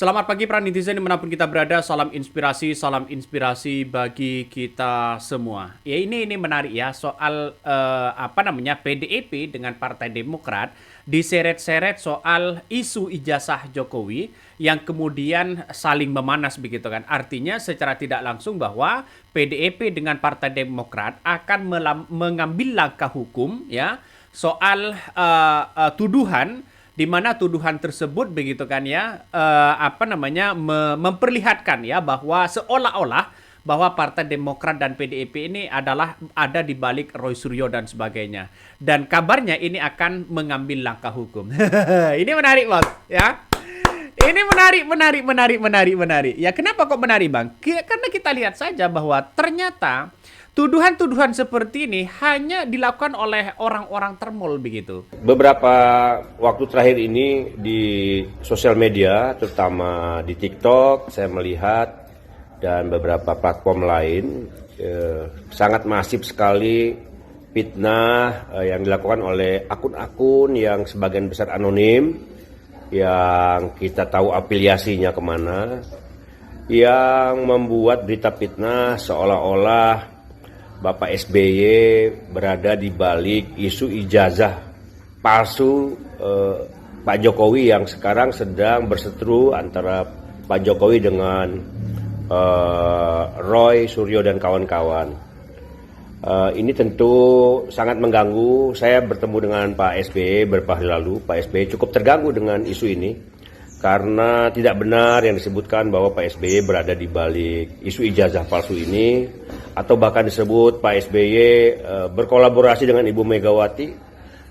Selamat pagi para netizen dimanapun kita berada, salam inspirasi bagi kita semua. Ya ini menarik ya soal PDIP dengan Partai Demokrat diseret-seret soal isu ijazah Jokowi yang kemudian saling memanas begitu kan. Artinya secara tidak langsung bahwa PDIP dengan Partai Demokrat akan mengambil langkah hukum ya soal tuduhan di mana tuduhan tersebut begitu kan ya memperlihatkan ya bahwa seolah-olah bahwa Partai Demokrat dan PDIP ini adalah ada di balik Roy Suryo dan sebagainya, dan kabarnya ini akan mengambil langkah hukum. Ini menarik bos ya. Ini menarik. Ya kenapa kok menarik bang? Karena kita lihat saja bahwa ternyata tuduhan-tuduhan seperti ini hanya dilakukan oleh orang-orang termol begitu. Beberapa waktu terakhir ini di sosial media, terutama di TikTok, saya melihat dan beberapa platform lain sangat masif sekali fitnah yang dilakukan oleh akun-akun yang sebagian besar anonim, yang kita tahu afiliasinya kemana, yang membuat berita fitnah seolah-olah Bapak SBY berada di balik isu ijazah palsu Pak Jokowi yang sekarang sedang berseteru antara Pak Jokowi dengan Roy Suryo dan kawan-kawan. Ini tentu sangat mengganggu. Saya bertemu dengan Pak SBY beberapa hari lalu. Pak SBY cukup terganggu dengan isu ini karena tidak benar yang disebutkan bahwa Pak SBY berada di balik isu ijazah palsu ini, atau bahkan disebut Pak SBY berkolaborasi dengan Ibu Megawati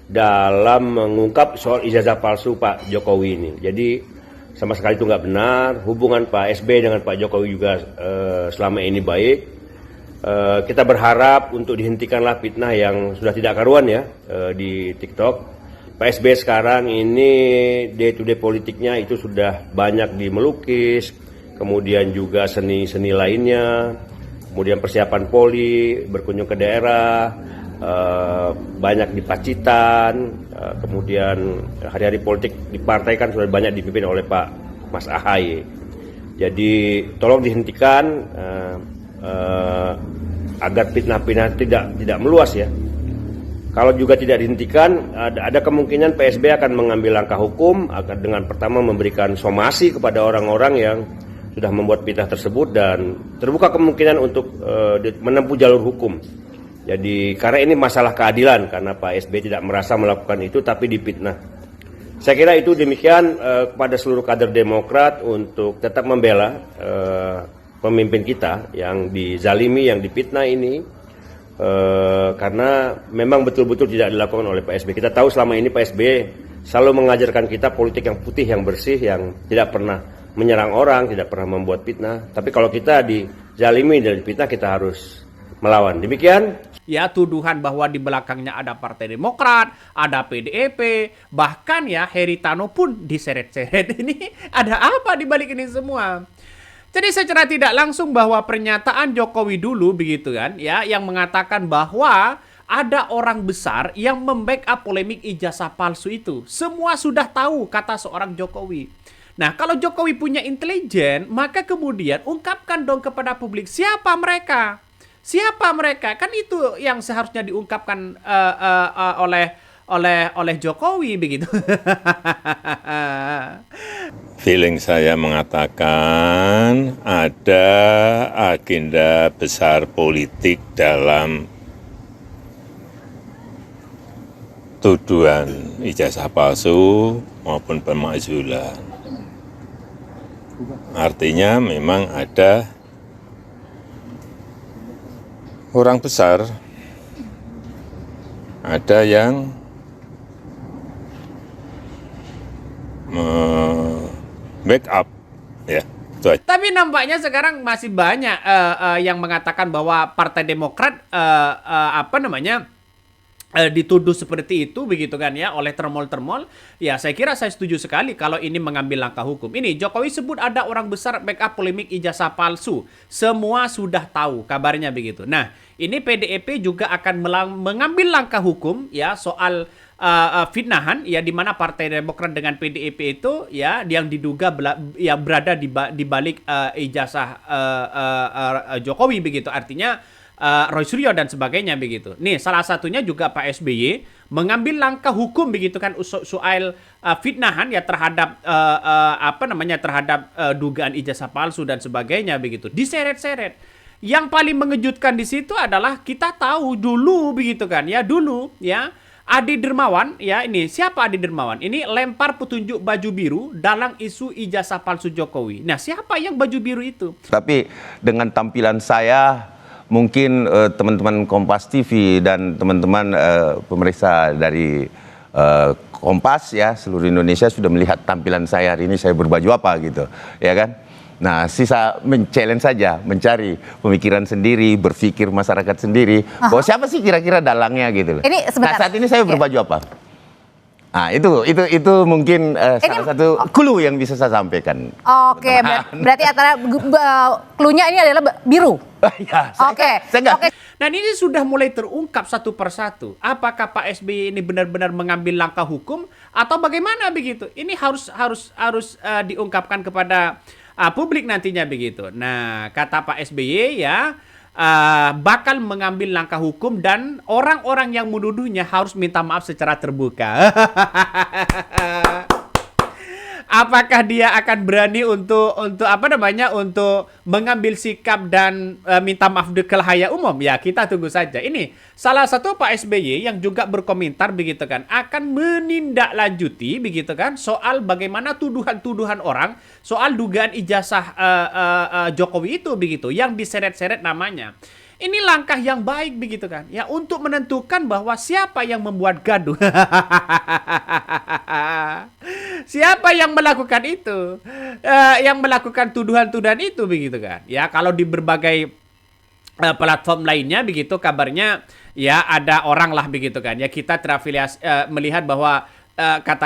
dalam mengungkap soal ijazah palsu Pak Jokowi ini. Jadi sama sekali itu nggak benar. Hubungan Pak SBY dengan Pak Jokowi juga selama ini baik. Kita berharap untuk dihentikanlah fitnah yang sudah tidak karuan ya di TikTok. Pak SBY sekarang ini day to day politiknya itu sudah banyak di melukis, kemudian juga seni-seni lainnya, kemudian persiapan poli, berkunjung ke daerah, banyak di Pacitan, kemudian hari-hari politik di partai kan sudah banyak dipimpin oleh Pak Mas AHY. Jadi tolong dihentikan agar fitnah-fitnah tidak meluas ya. Kalau juga tidak dihentikan, ada kemungkinan PSB akan mengambil langkah hukum agar dengan pertama memberikan somasi kepada orang-orang yang sudah membuat fitnah tersebut, dan terbuka kemungkinan untuk menempuh jalur hukum. Jadi karena ini masalah keadilan, karena Pak SBY tidak merasa melakukan itu tapi difitnah. Saya kira itu demikian kepada seluruh kader Demokrat untuk tetap membela pemimpin kita yang dizalimi, yang difitnah ini. Karena memang betul-betul tidak dilakukan oleh Pak SBY. Kita tahu selama ini Pak SBY selalu mengajarkan kita politik yang putih, yang bersih, yang tidak pernah menyerang orang, tidak pernah membuat fitnah. Tapi kalau kita dizalimi dan fitnah, kita harus melawan. Demikian. Ya, tuduhan bahwa di belakangnya ada Partai Demokrat, ada PDIP, bahkan ya Heritano pun diseret-seret. Ini ada apa di balik ini semua? Jadi secara tidak langsung bahwa pernyataan Jokowi dulu begitu kan ya, yang mengatakan bahwa ada orang besar yang membackup polemik ijazah palsu itu. Semua sudah tahu, kata seorang Jokowi. Nah, kalau Jokowi punya intelijen, maka kemudian ungkapkan dong kepada publik siapa mereka. Siapa mereka? Kan itu yang seharusnya diungkapkan oleh Jokowi begitu. Feeling saya mengatakan ada agenda besar politik dalam tuduhan ijazah palsu maupun pemakzulan. Artinya memang ada orang besar, ada yang backup ya. Tapi nampaknya sekarang masih banyak yang mengatakan bahwa Partai Demokrat dituduh seperti itu begitu kan ya oleh termol-termol. Ya saya kira saya setuju sekali kalau ini mengambil langkah hukum. Ini Jokowi sebut ada orang besar backup polemik ijazah palsu. Semua sudah tahu kabarnya begitu. Nah, ini PDIP juga akan mengambil langkah hukum ya soal fitnahan ya, di mana Partai Demokrat dengan PDIP itu ya yang diduga ya berada di balik ijazah Jokowi begitu. Artinya Roy Suryo dan sebagainya begitu. Nih salah satunya juga Pak SBY mengambil langkah hukum begitu kan soal fitnahan ya terhadap terhadap dugaan ijazah palsu dan sebagainya begitu. Diseret-seret. Yang paling mengejutkan di situ adalah kita tahu dulu begitu kan ya, dulu ya Adi Dermawan ya, ini siapa Adi Dermawan? Ini lempar petunjuk baju biru dalam isu ijazah palsu Jokowi. Nah, siapa yang baju biru itu? Tapi dengan tampilan saya, mungkin teman-teman Kompas TV dan teman-teman pemeriksa dari Kompas ya seluruh Indonesia sudah melihat tampilan saya hari ini, saya berbaju apa gitu, ya kan? Nah, sisa men-challenge saja, mencari pemikiran sendiri, berpikir masyarakat sendiri, bahwa siapa sih kira-kira dalangnya gitu loh. Ini Nah, sebentar. saat ini saya berbaju apa? Nah, itu mungkin salah satu clue yang bisa saya sampaikan. Oke, berarti antara clue-nya ini adalah biru. Ya, Oke. Nah, ini sudah mulai terungkap satu persatu. Apakah Pak SBY ini benar-benar mengambil langkah hukum atau bagaimana begitu? Ini harus diungkapkan kepada publik nantinya begitu. Nah, kata Pak SBY ya bakal mengambil langkah hukum dan orang-orang yang menuduhnya harus minta maaf secara terbuka. Apakah dia akan berani untuk mengambil sikap dan minta maaf di khalayak umum? Ya, kita tunggu saja. Ini salah satu Pak SBY yang juga berkomentar begitu kan, akan menindaklanjuti begitu kan soal bagaimana tuduhan-tuduhan orang soal dugaan ijazah Jokowi itu begitu yang diseret-seret namanya. Ini langkah yang baik begitu kan ya, untuk menentukan bahwa siapa yang membuat gaduh. Siapa yang melakukan itu, yang melakukan tuduhan-tuduhan itu begitu kan ya. Kalau di berbagai platform lainnya begitu kabarnya ya ada orang lah begitu kan ya, kita terafiliasi melihat bahwa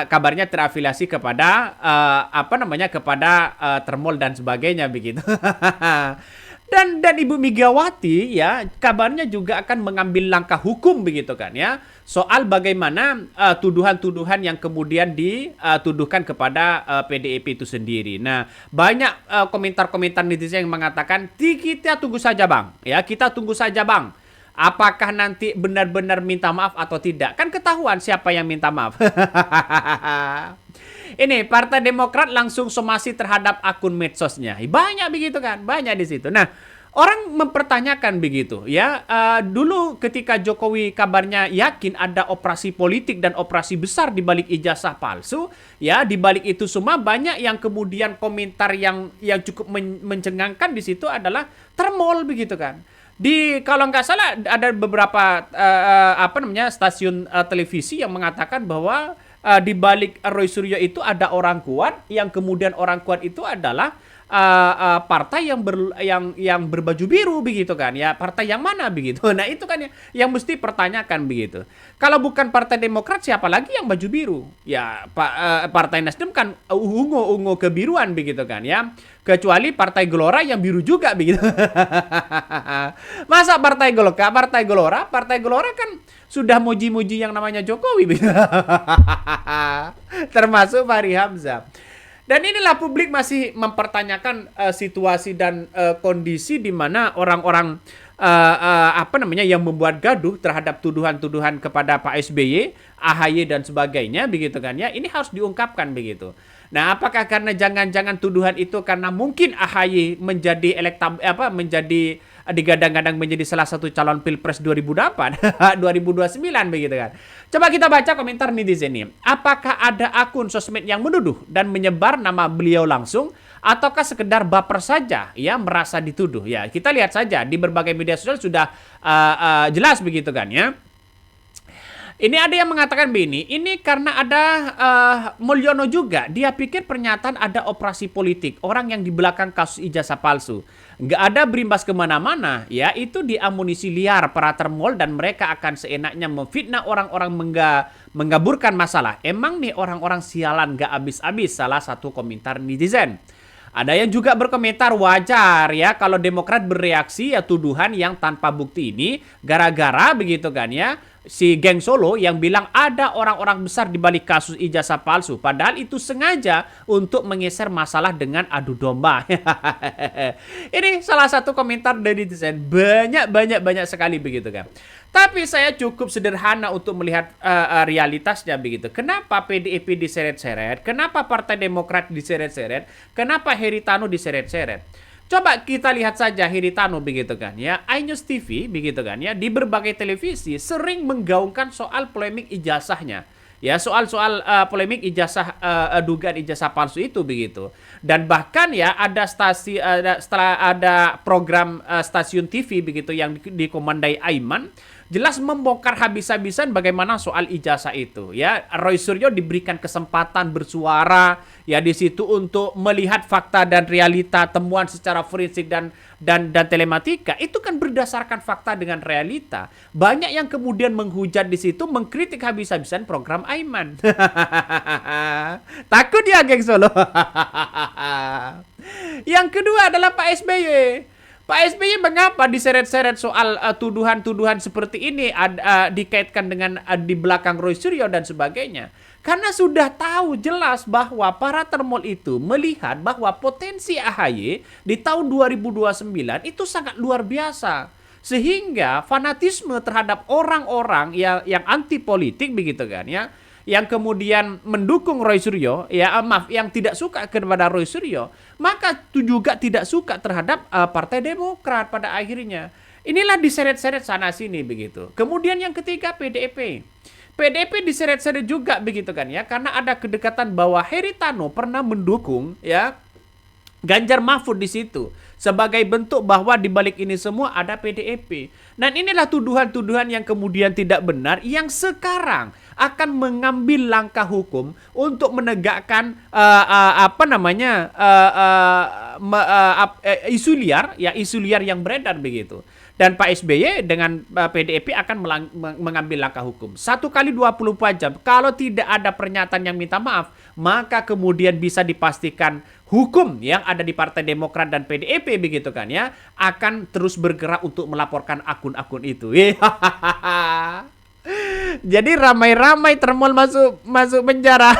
kabarnya terafiliasi kepada kepada Termol dan sebagainya begitu. Dan Ibu Megawati ya kabarnya juga akan mengambil langkah hukum begitu kan ya, soal bagaimana tuduhan-tuduhan yang kemudian dituduhkan kepada PDIP itu sendiri. Nah, banyak komentar-komentar netizen yang mengatakan kita tunggu saja Bang ya, kita tunggu saja Bang. Apakah nanti benar-benar minta maaf atau tidak? Kan ketahuan siapa yang minta maaf. Ini Partai Demokrat langsung somasi terhadap akun medsosnya. Banyak begitu kan, banyak di situ. Nah, orang mempertanyakan begitu ya. Dulu ketika Jokowi kabarnya yakin ada operasi politik dan operasi besar di balik ijazah palsu, ya di balik itu semua banyak yang kemudian komentar yang cukup mencengangkan di situ adalah Termol begitu kan. Kalau nggak salah ada beberapa stasiun televisi yang mengatakan bahwa di balik Roy Suryo itu ada orang kuat, yang kemudian orang kuat itu adalah partai yang berbaju biru begitu kan ya. Partai yang mana begitu? Nah, itu kan yang mesti pertanyakan begitu. Kalau bukan Partai Demokrat, siapa lagi yang baju biru? Ya Partai Nasdem kan ungu kebiruan begitu kan ya. Kecuali Partai Gelora yang biru juga begitu. Masa Partai Gelora kan sudah muji-muji yang namanya Jokowi begitu. Termasuk Fahri Hamzah. Dan inilah publik masih mempertanyakan situasi dan kondisi di mana orang-orang yang membuat gaduh terhadap tuduhan-tuduhan kepada Pak SBY, AHY dan sebagainya begitu kan ya. Ini harus diungkapkan begitu. Nah, apakah karena jangan-jangan tuduhan itu karena mungkin AHY menjadi digadang-gadang menjadi salah satu calon Pilpres 2008, 2029 begitu kan. Coba kita baca komentar netizen ini. Apakah ada akun sosmed yang menuduh dan menyebar nama beliau langsung, ataukah sekedar baper saja ya merasa dituduh? Ya, kita lihat saja di berbagai media sosial sudah jelas begitu kan ya. Ini ada yang mengatakan begini, ini karena ada Mulyono juga, dia pikir pernyataan ada operasi politik, orang yang di belakang kasus ijazah palsu. Nggak ada berimbas kemana-mana, ya itu diamunisi liar para Termol dan mereka akan seenaknya memfitnah orang-orang mengaburkan masalah. Emang nih orang-orang sialan nggak habis-habis, salah satu komentar netizen. Ada yang juga berkomentar wajar ya kalau Demokrat bereaksi ya tuduhan yang tanpa bukti ini gara-gara begitu kan ya si geng Solo yang bilang ada orang-orang besar di balik kasus ijazah palsu. Padahal itu sengaja untuk menggeser masalah dengan adu domba. Ini salah satu komentar dari netizen. Banyak sekali begitu kan. Tapi saya cukup sederhana untuk melihat realitasnya begitu. Kenapa PDIP diseret-seret? Kenapa Partai Demokrat diseret-seret? Kenapa Haritano diseret-seret? Coba kita lihat saja Haritano begitu kan ya, iNews TV begitu kan ya, di berbagai televisi sering menggaungkan soal polemik ijazahnya. Ya, soal-soal polemik ijazah dugaan ijazah palsu itu begitu. Dan bahkan ya setelah ada program stasiun TV begitu yang dikomandai Aiman jelas membongkar habis-habisan bagaimana soal ijazah itu ya. Roy Suryo diberikan kesempatan bersuara ya di situ untuk melihat fakta dan realita temuan secara forensik dan telematika itu kan berdasarkan fakta dengan realita. Banyak yang kemudian menghujat di situ, mengkritik habis-habisan program Aiman. Takut ya geng Solo. Yang kedua adalah Pak SBY. Pak SBY mengapa diseret-seret soal tuduhan-tuduhan seperti ini dikaitkan dengan di belakang Roy Suryo dan sebagainya? Karena sudah tahu jelas bahwa para termol itu melihat bahwa potensi AHY di tahun 2029 itu sangat luar biasa. Sehingga fanatisme terhadap orang-orang yang anti politik begitu kan ya, yang kemudian mendukung Roy Suryo, yang tidak suka kepada Roy Suryo, maka itu juga tidak suka terhadap Partai Demokrat pada akhirnya. Inilah diseret-seret sana sini begitu. Kemudian yang ketiga PDIP. PDIP diseret-seret juga begitu kan ya, karena ada kedekatan bahwa Haritano pernah mendukung ya Ganjar Mahfud di situ sebagai bentuk bahwa di balik ini semua ada PDIP. Dan inilah tuduhan-tuduhan yang kemudian tidak benar yang sekarang akan mengambil langkah hukum untuk menegakkan isu liar yang beredar begitu. Dan Pak SBY dengan PDIP akan mengambil langkah hukum. 1 kali 24 jam. Kalau tidak ada pernyataan yang minta maaf, maka kemudian bisa dipastikan hukum yang ada di Partai Demokrat dan PDIP begitu kan ya, akan terus bergerak untuk melaporkan akun-akun itu. Jadi ramai-ramai termol masuk penjara.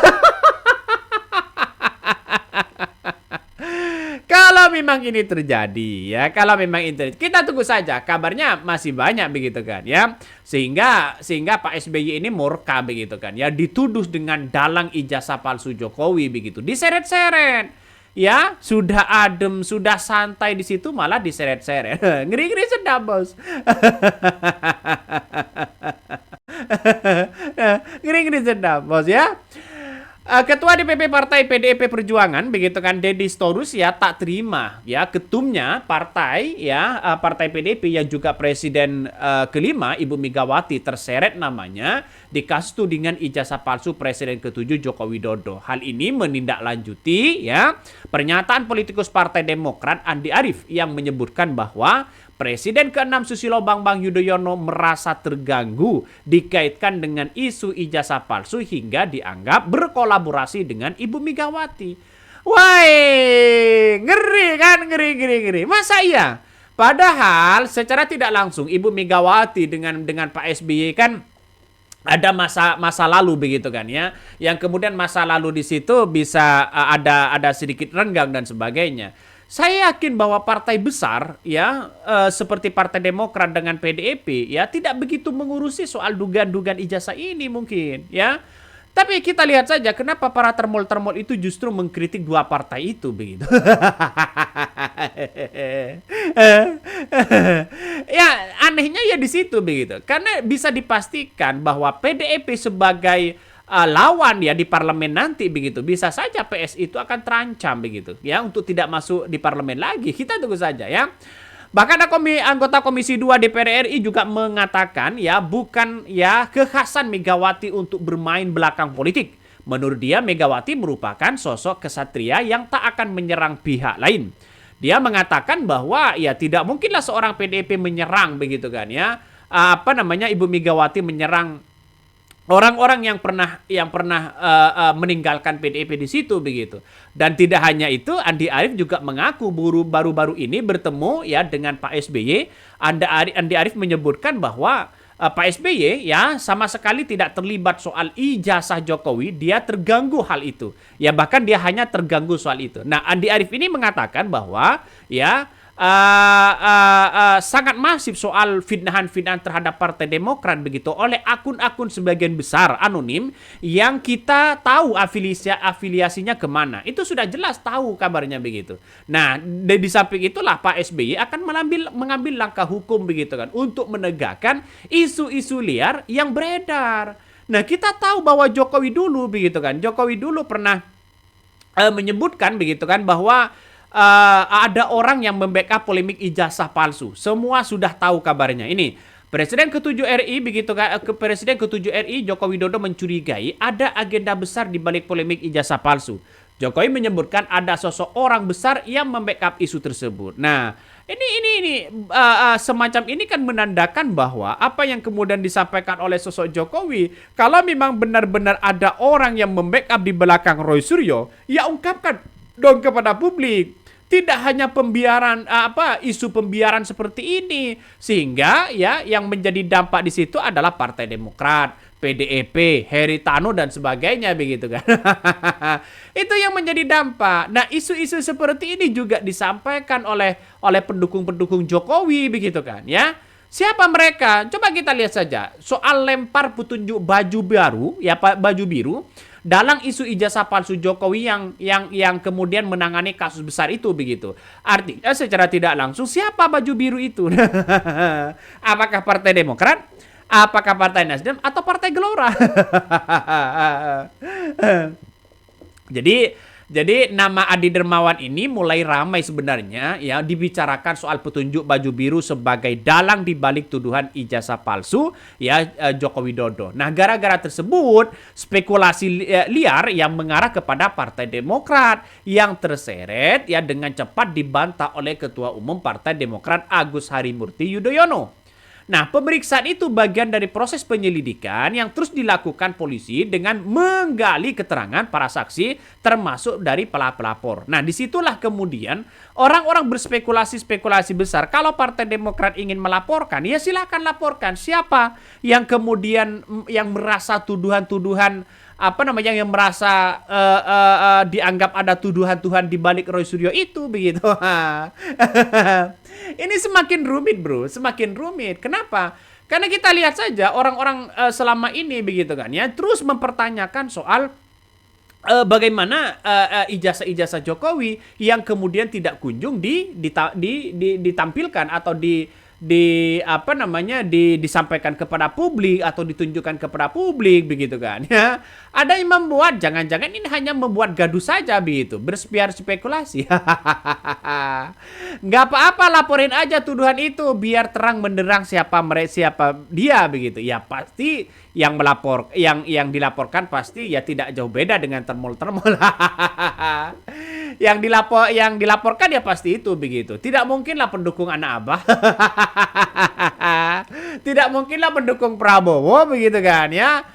Kalau memang ini terjadi ya, kalau memang ini kita tunggu saja, kabarnya masih banyak begitu kan ya. Sehingga Pak SBY ini murka begitu kan ya, dituduh dengan dalang ijazah palsu Jokowi begitu, diseret-seret. Ya, sudah adem, sudah santai di situ malah diseret-seret. Ngeri-ngeri sedap, Bos. Ngeri-ngeri sedap, Bos ya. Ketua DPP Partai PDIP Perjuangan begitu kan Deddy Storus ya tak terima ya ketumnya partai ya Partai PDIP yang juga presiden kelima Ibu Megawati terseret namanya di kasus tudingan ijazah palsu Presiden ke-7 Joko Widodo. Hal ini menindaklanjuti ya pernyataan politikus Partai Demokrat Andi Arief yang menyebutkan bahwa Presiden ke-6 Susilo Bambang Yudhoyono merasa terganggu dikaitkan dengan isu ijazah palsu hingga dianggap berkolaborasi dengan Ibu Megawati. Wah, ngeri kan, ngeri. Masa iya? Padahal secara tidak langsung Ibu Megawati dengan Pak SBY kan ada masa lalu begitu kan ya, yang kemudian masa lalu di situ bisa ada sedikit renggang dan sebagainya. Saya yakin bahwa partai besar ya seperti Partai Demokrat dengan PDIP ya tidak begitu mengurusi soal dugaan-dugaan ijazah ini mungkin ya. Tapi kita lihat saja kenapa para termol-termol itu justru mengkritik dua partai itu begitu. Ya anehnya ya di situ begitu. Karena bisa dipastikan bahwa PDIP sebagai lawan ya di parlemen nanti begitu, bisa saja PS itu akan terancam begitu ya untuk tidak masuk di parlemen lagi. Kita tunggu saja ya. Bahkan anggota Komisi 2 DPR RI juga mengatakan ya bukan ya kekhasan Megawati untuk bermain belakang politik. Menurut dia Megawati merupakan sosok kesatria yang tak akan menyerang pihak lain. Dia mengatakan bahwa ya tidak mungkinlah seorang PDIP menyerang begitu kan ya. Ibu Megawati menyerang orang-orang yang pernah meninggalkan PDIP di situ begitu. Dan tidak hanya itu, Andi Arief juga mengaku baru-baru ini bertemu ya dengan Pak SBY. Andi Arief menyebutkan bahwa Pak SBY ya sama sekali tidak terlibat soal ijazah Jokowi, dia terganggu hal itu. Ya bahkan dia hanya terganggu soal itu. Nah, Andi Arief ini mengatakan bahwa ya sangat masif soal fitnahan-fitnahan terhadap Partai Demokrat begitu oleh akun-akun sebagian besar anonim yang kita tahu afiliasinya kemana. Itu sudah jelas tahu kabarnya begitu. Nah, di samping itulah Pak SBY akan mengambil langkah hukum begitu kan untuk menegakkan isu-isu liar yang beredar. Nah, kita tahu bahwa Jokowi dulu begitu kan. Jokowi dulu pernah menyebutkan begitu kan bahwa ada orang yang membackup polemik ijazah palsu. Semua sudah tahu kabarnya. Ini Presiden ke-7 RI begitu kan, Presiden ke-7 RI Joko Widodo mencurigai ada agenda besar di balik polemik ijazah palsu. Jokowi menyebutkan ada sosok orang besar yang membackup isu tersebut. Nah, ini semacam ini kan menandakan bahwa apa yang kemudian disampaikan oleh sosok Jokowi, kalau memang benar-benar ada orang yang membackup di belakang Roy Suryo, ya ungkapkan dong kepada publik. Tidak hanya isu pembiaran seperti ini, sehingga ya yang menjadi dampak di situ adalah Partai Demokrat, PDIP, Haritano dan sebagainya begitu kan. Itu yang menjadi dampak. Nah, isu-isu seperti ini juga disampaikan oleh pendukung-pendukung Jokowi begitu kan ya. Siapa mereka? Coba kita lihat saja. Soal lempar petunjuk baju baru, ya baju biru dalam isu ijazah palsu Jokowi yang kemudian menangani kasus besar itu begitu. Artinya secara tidak langsung siapa baju biru itu? Apakah Partai Demokrat? Apakah Partai Nasdem atau Partai Gelora? Jadi nama Adi Dermawan ini mulai ramai sebenarnya ya dibicarakan soal petunjuk baju biru sebagai dalang di balik tuduhan ijazah palsu ya Joko Widodo. Nah, gara-gara tersebut spekulasi liar yang mengarah kepada Partai Demokrat yang terseret ya dengan cepat dibantah oleh Ketua Umum Partai Demokrat Agus Harimurti Yudhoyono. Nah, pemeriksaan itu bagian dari proses penyelidikan yang terus dilakukan polisi dengan menggali keterangan para saksi termasuk dari pelapor. Nah, disitulah kemudian orang-orang berspekulasi besar. Kalau Partai Demokrat ingin melaporkan, ya silakan laporkan. Siapa yang kemudian yang merasa tuduhan-tuduhan yang merasa dianggap ada tuduhan-tuduhan di balik Roy Suryo itu begitu. Ini semakin rumit, bro, semakin rumit. Kenapa? Karena kita lihat saja orang-orang selama ini begitu kan ya terus mempertanyakan soal bagaimana ijazah-ijazah Jokowi yang kemudian tidak kunjung ditampilkan atau disampaikan kepada publik atau ditunjukkan kepada publik begitu kan ya. Ada yang membuat jangan-jangan ini hanya membuat gaduh saja begitu, berspiar spekulasi. Nggak apa-apa, laporin aja tuduhan itu biar terang benderang siapa dia begitu. Ya pasti yang dilaporkan pasti ya tidak jauh beda dengan termol-termol. Yang dilaporkan ya pasti itu begitu. Tidak mungkinlah pendukung anak Abah. Tidak mungkinlah pendukung Prabowo begitu kan ya.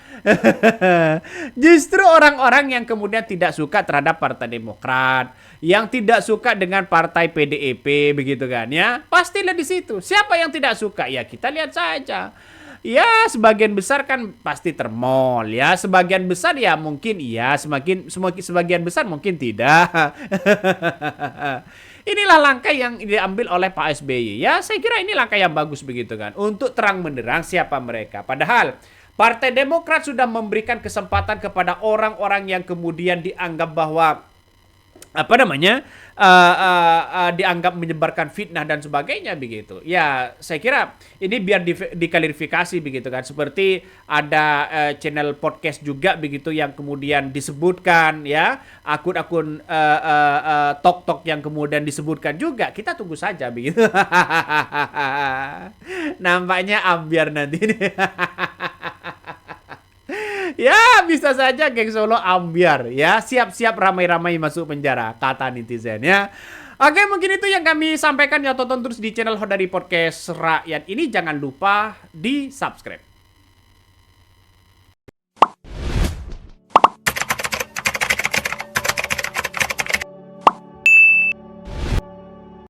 Justru orang-orang yang kemudian tidak suka terhadap Partai Demokrat, yang tidak suka dengan Partai PDIP begitu kan ya, pastilah di situ. Siapa yang tidak suka? Ya kita lihat saja. Ya sebagian besar kan pasti termol ya, sebagian besar ya mungkin iya, sebagian besar mungkin tidak. Inilah langkah yang diambil oleh Pak SBY. Ya saya kira ini langkah yang bagus begitu kan, untuk terang benderang siapa mereka. Padahal Partai Demokrat sudah memberikan kesempatan kepada orang-orang yang kemudian dianggap bahwa dianggap menyebarkan fitnah dan sebagainya begitu. Ya, saya kira ini biar diklarifikasi begitu kan. Seperti ada channel podcast juga begitu yang kemudian disebutkan ya, akun-akun tok-tok yang kemudian disebutkan juga. Kita tunggu saja begitu. Nampaknya ambiar nanti ini. Ya bisa saja geng Solo ambiar ya, siap-siap ramai-ramai masuk penjara kata netizen ya. Oke, mungkin itu yang kami sampaikan ya. Tonton terus di channel Hodari Podcast Rakyat ini, jangan lupa di subscribe.